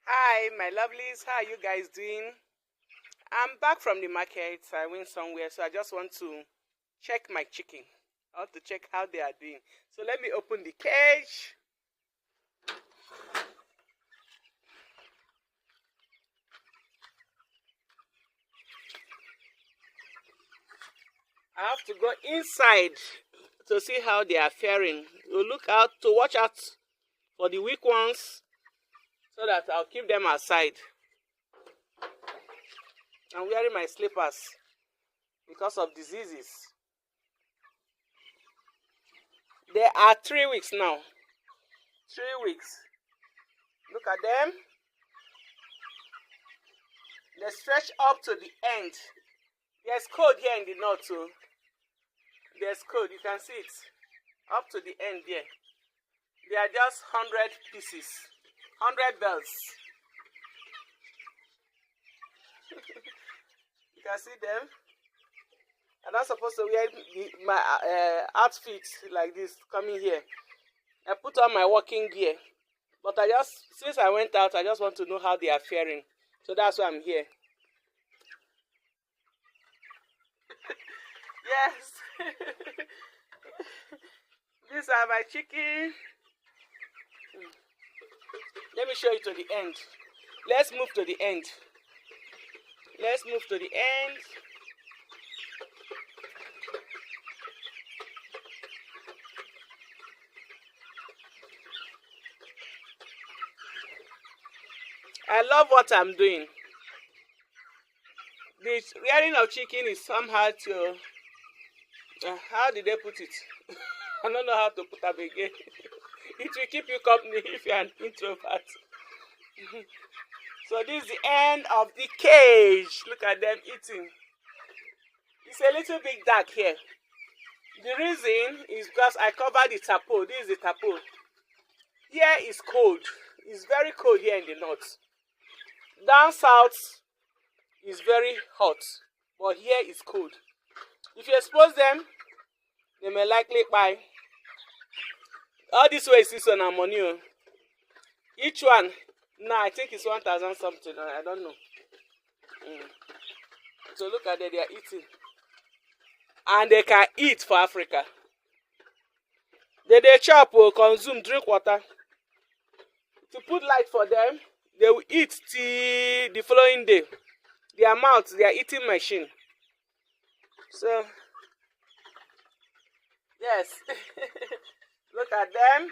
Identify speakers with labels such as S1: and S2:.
S1: Hi, my lovelies. How are you guys doing? I'm back from the market. I went somewhere, so I just want to check my chicken. I want to check how they are doing. So let me open the cage. I have to go inside to see how they are faring. To watch out for the weak ones so that I'll keep them aside. I'm wearing my slippers because of diseases. They are 3 weeks now. 3 weeks. Look at them. They stretch up to the end. There's cold here in the north too. There's cold, you can see it. Up to the end there. They are just 100 pieces. 100 bells. You can see them. I'm not supposed to wear my outfit like this coming here. I put on my working gear. But since I went out, I just want to know how they are faring. So that's why I'm here. Yes. These are my chicken. Let me show you to the end. Let's move to the end. Let's move to the end. I love what I'm doing. The rearing of chicken is somehow to... how did they put it? I don't know how to put up again. It will keep you company if you're an introvert. So this is the end of the cage. Look at them eating. It's a little bit dark here. The reason is because I covered the tarpaulin. This is the tarpaulin. Here is cold. It's very cold here in the north. Down south is very hot, but here is cold. If you expose them, they may likely buy. All this way is this one and money. Each one, now I think it's 1,000 something. I don't know. So look at them, they are eating. And they can eat for Africa. They chop or consume, drink water. To put light for them, they will eat till the following day. Their mouths, they are eating machine. So, yes. Look at them.